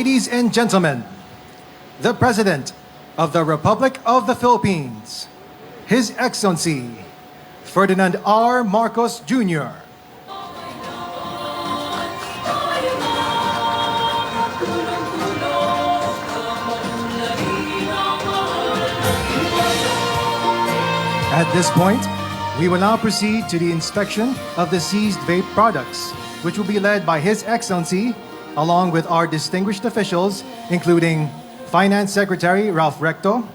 Ladies and gentlemen, the President of the Republic of the Philippines, His Excellency Ferdinand R. Marcos Jr. At this point, we will now proceed to the inspection of the seized vape products, which will be led by His Excellency, along with our distinguished officials, including Finance Secretary Ralph Recto,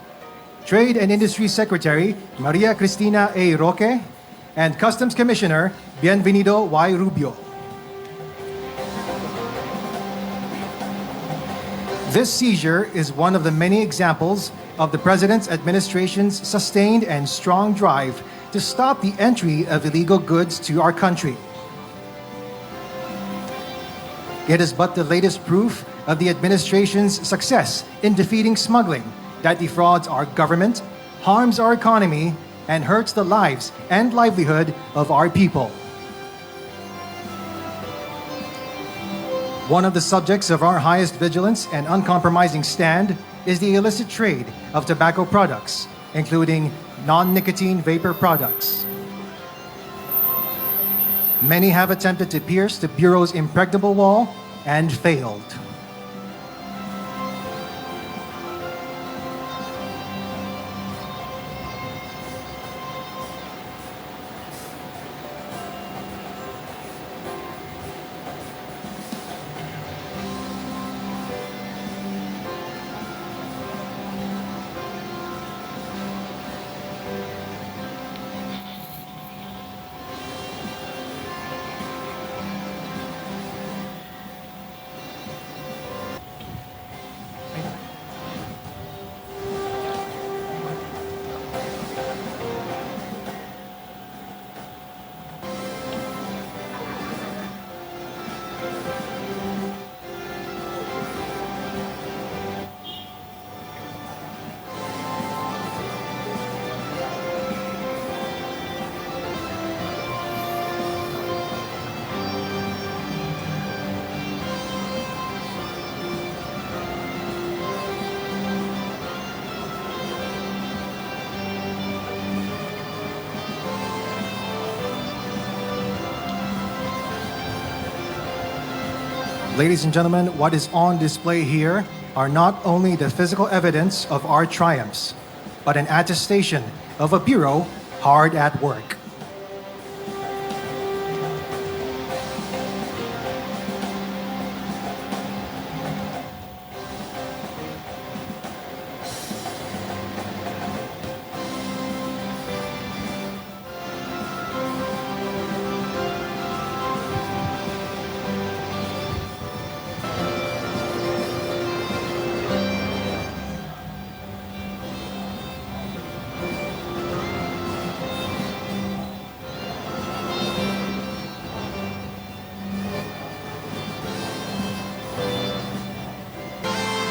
Trade and Industry Secretary Maria Cristina A. Roque, and Customs Commissioner Bienvenido Y. Rubio. This seizure is one of the many examples of the President's administration's sustained and strong drive to stop the entry of illegal goods to our country. It is but the latest proof of the administration's success in defeating smuggling that defrauds our government, harms our economy, and hurts the lives and livelihood of our people. One of the subjects of our highest vigilance and uncompromising stand is the illicit trade of tobacco products, including non-nicotine vapor products. Many have attempted to pierce the Bureau's impregnable wall and failed. Ladies and gentlemen, what is on display here are not only the physical evidence of our triumphs, but an attestation of a Bureau hard at work.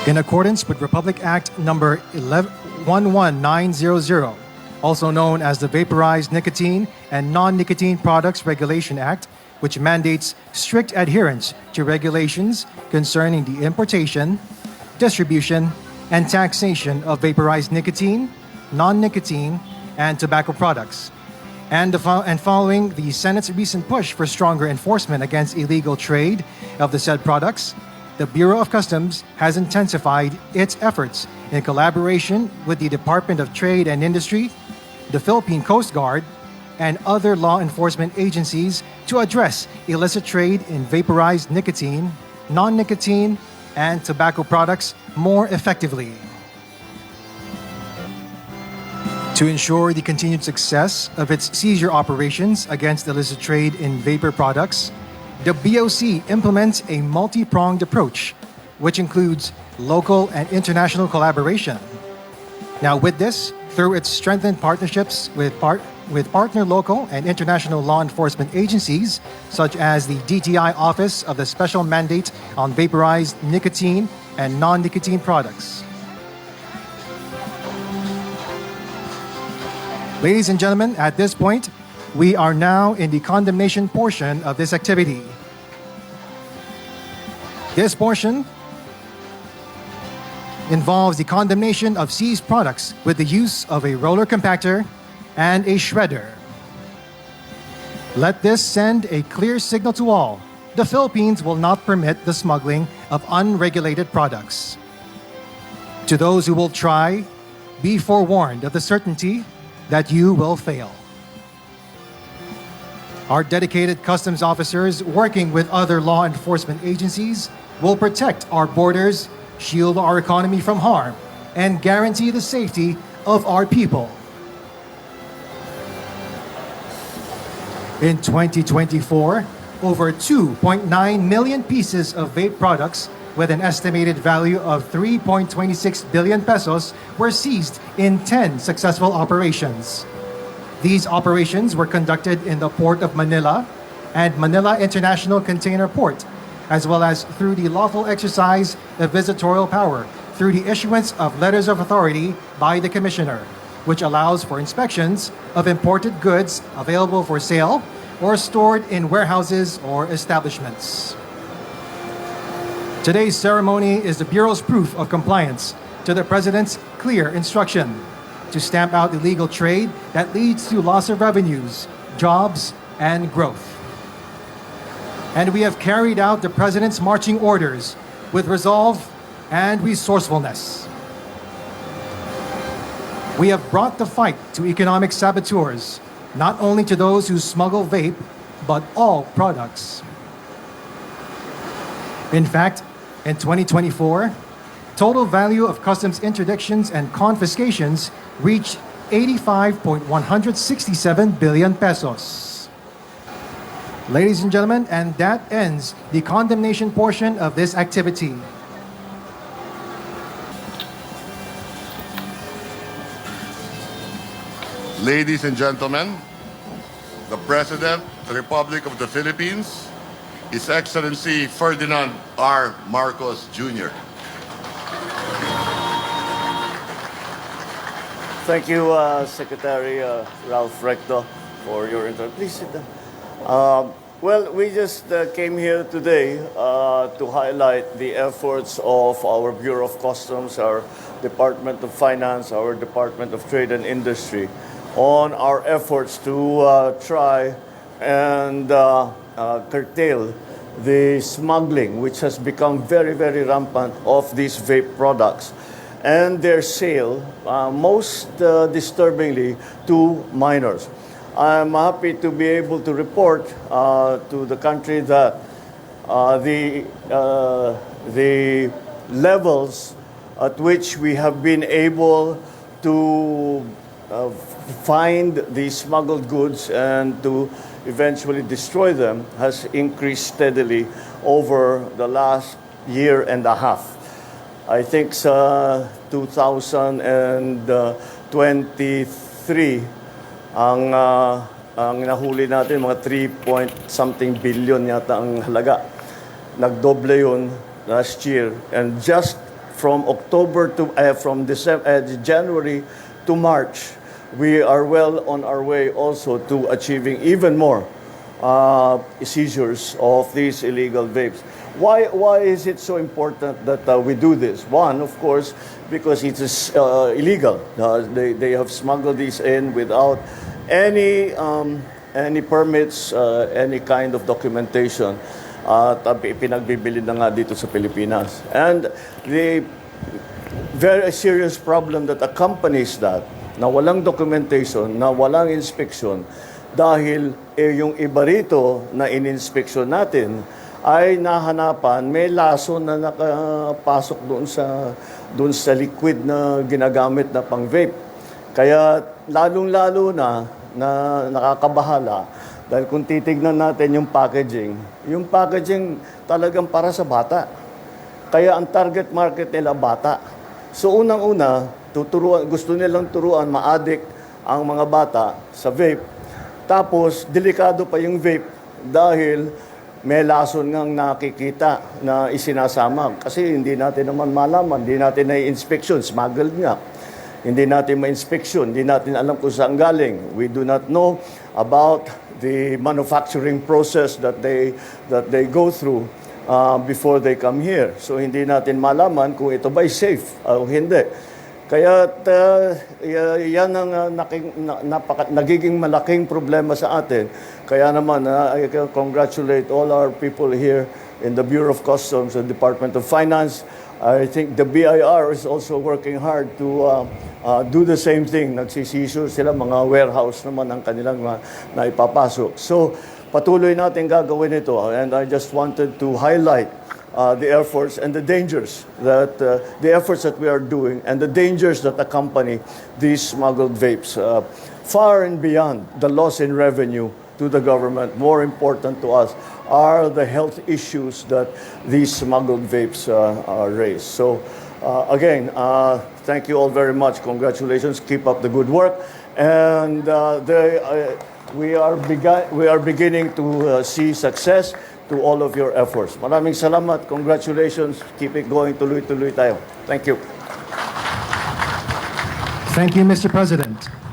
In accordance with Republic Act number 11900, also known as the Vaporized Nicotine and Non-Nicotine Products Regulation Act, which mandates strict adherence to regulations concerning the importation, distribution, and taxation of vaporized nicotine, non-nicotine, and tobacco products. And following the Senate's recent push for stronger enforcement against illegal trade of the said products, the Bureau of Customs has intensified its efforts in collaboration with the Department of Trade and Industry, the Philippine Coast Guard, and other law enforcement agencies to address illicit trade in vaporized nicotine, non-nicotine, and tobacco products more effectively. To ensure the continued success of its seizure operations against illicit trade in vapor products, the BOC implements a multi-pronged approach, which includes local and international collaboration. Now with this, through its strengthened partnerships with partner local and international law enforcement agencies, such as the DTI Office of the Special Mandate on Vaporized Nicotine and Non-Nicotine Products. Ladies and gentlemen, at this point, we are now in the condemnation portion of this activity. This portion involves the condemnation of seized products with the use of a roller compactor and a shredder. Let this send a clear signal to all. The Philippines will not permit the smuggling of unregulated products. To those who will try, be forewarned of the certainty that you will fail. Our dedicated customs officers, working with other law enforcement agencies, will protect our borders, shield our economy from harm, and guarantee the safety of our people. In 2024, over 2.9 million pieces of vape products with an estimated value of 3.26 billion pesos were seized in 10 successful operations. These operations were conducted in the Port of Manila and Manila International Container Port, as well as through the lawful exercise of visitorial power through the issuance of letters of authority by the Commissioner, which allows for inspections of imported goods available for sale or stored in warehouses or establishments. Today's ceremony is the Bureau's proof of compliance to the President's clear instruction to stamp out illegal trade that leads to loss of revenues, jobs, and growth. And we have carried out the President's marching orders with resolve and resourcefulness. We have brought the fight to economic saboteurs, not only to those who smuggle vape, but all products. In fact, in 2024, total value of customs interdictions and confiscations reached 85.167 billion pesos. Ladies and gentlemen, and that ends the condemnation portion of this activity. Ladies and gentlemen, the President of the Republic of the Philippines, His Excellency Ferdinand R. Marcos Jr. Thank you, Secretary Ralph Recto, for your interview. Please sit down. Well, we just came here today to highlight the efforts of our Bureau of Customs, our Department of Finance, our Department of Trade and Industry, on our efforts to try and curtail the smuggling, which has become very, very rampant of these vape products, and their sale, most disturbingly, to minors. I'm happy to be able to report to the country that the levels at which we have been able to find these smuggled goods and to eventually destroy them has increased steadily over the last year and a half. I think sa 2023, ang nahuli natin mga 3-point-something billion yata ang halaga. Nagdoble yun last year, and just from January to March, we are well on our way also to achieving even more seizures of these illegal vapes. Why is it so important that we do this? One, of course, because it is illegal. They have smuggled these in without any permits, any kind of documentation. Pinagbibili na nga dito sa Pilipinas. And the very serious problem that accompanies that, na walang documentation, na walang inspection, dahil yung iba rito na in-inspection natin ay nahanapan, may lason na nakapasok doon sa liquid na ginagamit na pang-vape. Kaya lalong-lalo na nakakabahala dahil kung titignan natin yung packaging talagang para sa bata. Kaya ang target market nila bata. So unang-una, gusto nilang turuan, ma-addict ang mga bata sa vape. Tapos, delikado pa yung vape dahil may lason ngang nakikita na isinasama. Kasi hindi natin naman malaman, hindi natin na-inspection, smuggled nga. Hindi natin ma-inspection, hindi natin alam kung saan galing. We do not know about the manufacturing process that they go through. before they come here. So hindi natin malaman kung ito ba'y safe o hindi. Kaya yan ang nagiging malaking problema sa atin. Kaya naman, I congratulate all our people here in the Bureau of Customs and Department of Finance. I think the BIR is also working hard to do the same thing. Nagsisisyo sila, mga warehouse naman ang kanilang naipapasok. So, patuloy natin gagawin ito. And I just wanted to highlight the efforts and the dangers that, the efforts that we are doing and the dangers that accompany these smuggled vapes. Far and beyond the loss in revenue to the government, more important to us are the health issues that these smuggled vapes raise. So again, thank you all very much. Congratulations. Keep up the good work. And we are beginning to see success to all of your efforts. Maraming salamat. Congratulations. Keep it going. Tuloy-tuloy tayo. Thank you. Thank you, Mr. President.